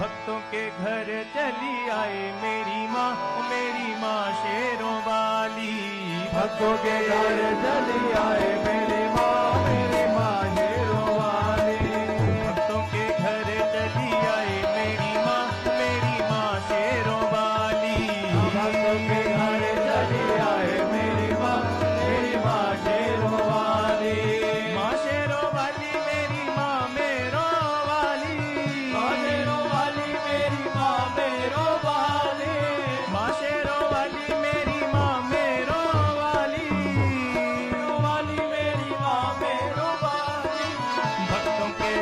भक्तों के घर चली आए मेरी माँ शेरों वाली। भक्तों के घर चली आए मेरी माँ शेरों वाली। भक्तों के घर चली आए मेरी माँ शेरों वाली। भक्तों के घर चली आए मेरी माँ शेरों वाली। माँ शेरों वाली मेरी माँ मेरों वाली। माँ शेरों वाली मेरी माँ मेरों वाली। माँ शेरों वाली मेरी माँ मेरों वाली। वाली मेरी माँ मेरों वाली। भक्तों के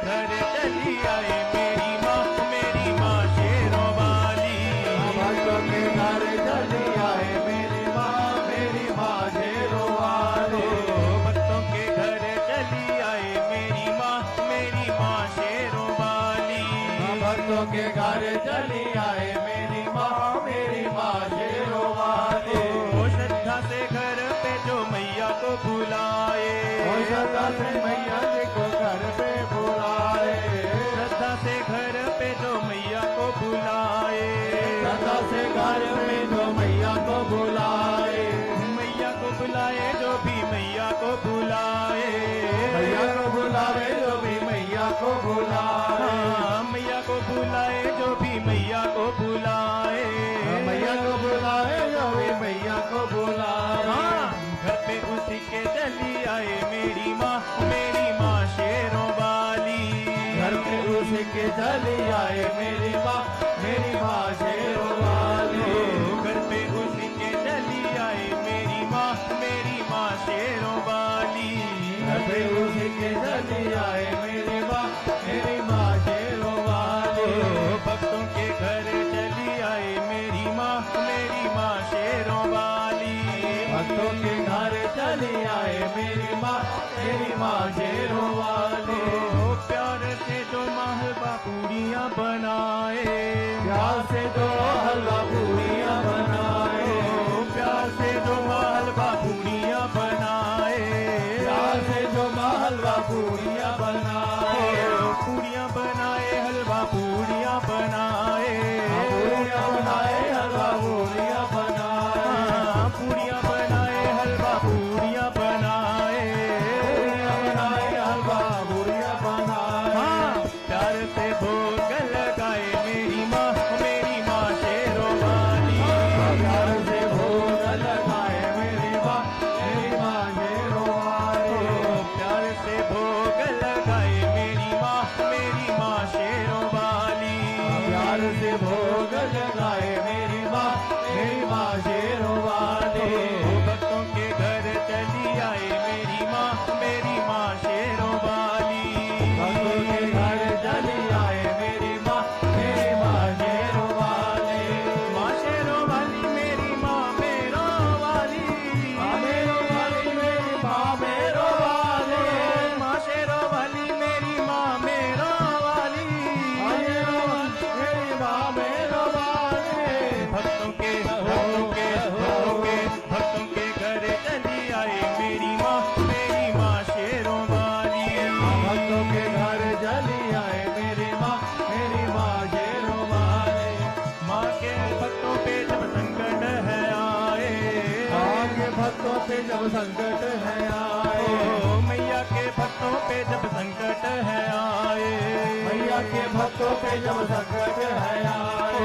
घर चली आए मेरी माँ शेरों वाली। भक्तों के घर चली आए मेरी माँ शेरों वाली। भक्तों के घर चली आए मेरी माँ शेरों वाली। भक्तों के घर चली आए मेरी माँ शेरों वाली। ओ श्रद्धा से घर पे जो मैया को बुलाए। ओ श्रद्धा से मैया जी को घर पे बुलाए। श्रद्धा से घर पे जो मैया को बुलाए। श्रद्धा से घर में जो मैया को बुलाए। मैया को बुलाए जो भी मैया को बुलाए। मैया को बुलावे जो भी मैया को बुलाए। मैया को बुलाए जो भी मैया को बुलाए। मैया को बुलाए जो भी मैया को बुलाए। घर पे उसी के चली आए मेरी माँ शेरों वाली। घर पे उसी के चली आए मेरी माँ शेरों वाली। घर पे उसी के चली आए मेरी माँ शेरों वाली। घर पे उसी के चली आए मेरी माँ शेरों वाली। भक्तों के घर चली आए मेरी माँ शेरों वाली। भक्तों के घर चली आए मेरी माँ शेरों वाली। प्यार से जो माहबा पूड़ियाँ बनाए। प्यार से जो हलवा पूड़ियाँ बनाए। प्यार से जो मालवा पूड़ियाँ बनाए। प्यार से जो हलवा पूड़ियाँ बनाए। पूड़ियाँ बनाए हलवा पूड़ियाँ बनाए। पूड़ियाँ बनाए हलवा पूड़ियाँ बनाए। पूड़ियाँ बनाए हलवा पूड़ियाँ बनाए। पूड़ियाँ बनाए हलवा पूड़ियाँ बनाए। प्यार से भोग लगाए मेरी माँ शेरों वाली। प्यार से भोग लगाए मेरी माँ शेरों वाली। प्यार से भोग लगाए मेरी माँ शेरों वाली। प्यार से भोग लगाए मेरी माँ शेरों वाली। भक्तों के घर चली आए मेरी माँ शेरों वाली। भक्तों के घर चली आए मेरी माँ शेरों वाली। माँ शेरों वाली मेरी माँ मेरों वाली। माँ मेरों वाली मेरी माँ मेरों वाली। माँ शेरों वाली मेरी माँ मेरों वाली। मेरी माँ मेरों वाली। भक्तों के घर चली आए मेरी माँ शेरों वाली। भक्तों के घर चली आए मेरी माँ शेरों वाली। माँ के भक्तों पे जब संकट है आए। माँ के भक्तों पे जब संकट है आए। मैया के भक्तों पे जब संकट है आए। मैया के भक्तों पे जब संकट है आए।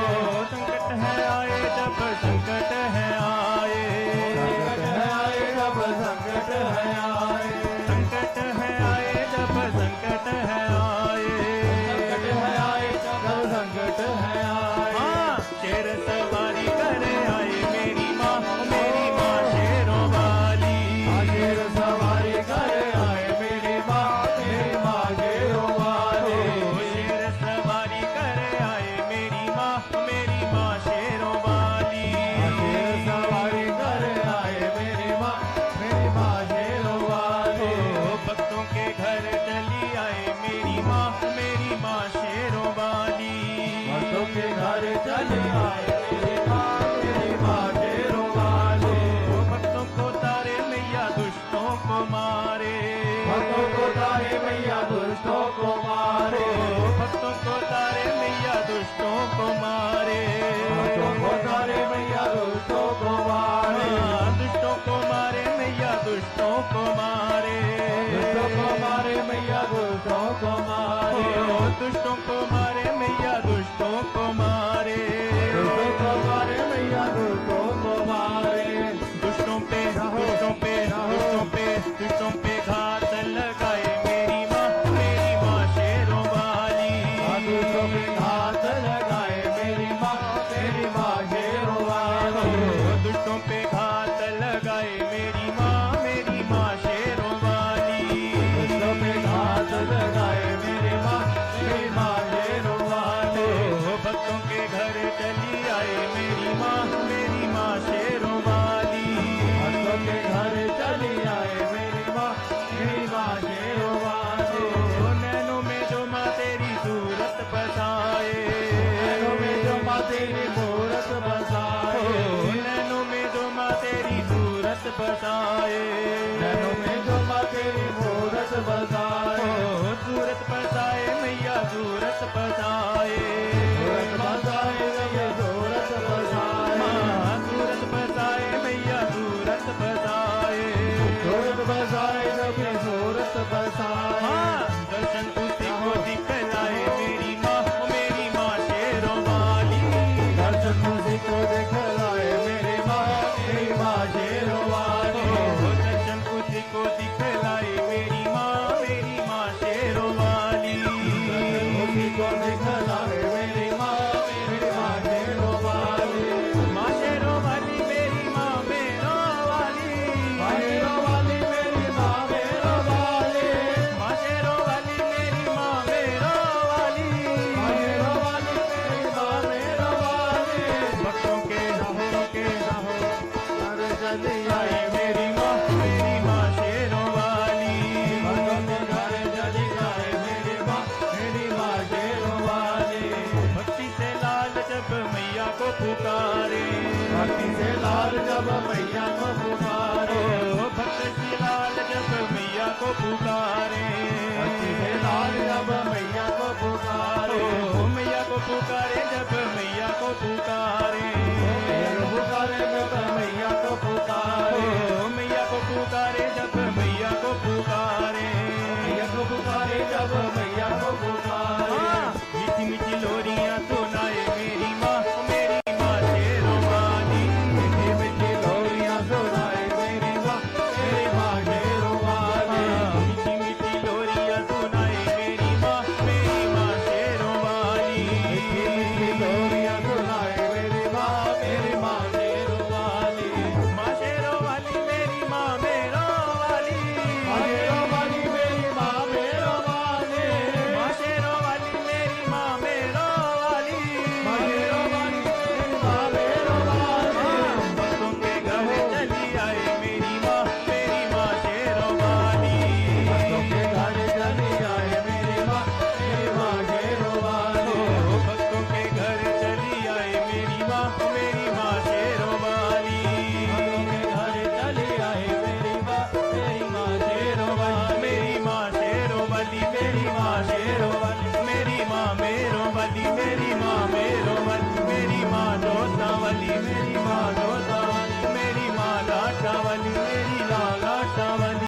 संकट है आए जब संकट है आए। संकट है आए जब संकट है आए। संकट है आए जब संकट है आए। संकट है आए जब संकट है आए। शेर सवारी करे आए मेरी माँ शेरों वाली। शेर सवारी करे आए मेरी माँ शेरों वाली। शेर सवारी करे आए मेरी माँ शेरों वाली। शेर सवारी करे आए मेरी माँ शेरों वाली। भक्तों के घर चली आए मेरी माँ शेरों वाली। भक्तों के घर चली आए मेरी माँ शेरों वाली। भक्तों को तारे मैया दुष्टों को मारे। भक्तों को तारे मैया दुष्टों को मारे। भक्तों पे हाथ लगाए मेरी माँ शेरों वाली। दुष्टों पे घात लगाए मेरी माँ शेरों वाली। दुष्टों पे हाथ लगाए मेरी माँ शेरों वाली। भक्तों के घर चली आए मेरी माँ शेरों वाली। भक्तों के घर चली आए मेरी माँ शेरों वाली। नैनों में जो माँ तेरी सूरत बसाए, नैनों में जो माँ तेरी मूरत बसाए, नैनों में जो माँ तेरी सूरत बसाए, नैनों में जो माँ तेरी मूरत बसाए, सूरत बसाए मैया सूरत बसाए, सूरत बसाए ये सूरत बसाए, सूरत बसाए मैया सूरत बसाए, सूरत बसाए जब ये सूरत बसाए। दर्शन उसी को दिखलाए मेरी माँ शेरों वाली। दर्शन उसी को दिखलाए मेरी माँ शेरों वाली। दर्शन उसी को दिखलाए मेरी माँ शेरों वाली। उसी को दिखलाए मेरी माँ शेरों वाली। माँ शेरों वाली मेरी माँ मेरों वाली। शेरों वाली मेरी माँ शेरों वाली। माँ शेरों वाली मेरी माँ मेरों वाली। शेरों वाली मेरी माँ शेरों वाली। भक्तों के रहो घर चली आए आए मेरी माँ शेरों वाली। भक्तों के घर चली आए मेरी माँ शेरों वाली। भक्ति से लाल जब मैया को पुकारे, भक्ति से लाल जब मैया को पुकारे, भक्त से लाल जब मैया को पुकारे, भक्ति से लाल जब मैया को पुकारे, मैया को पुकारे जब मैया को पुकारे।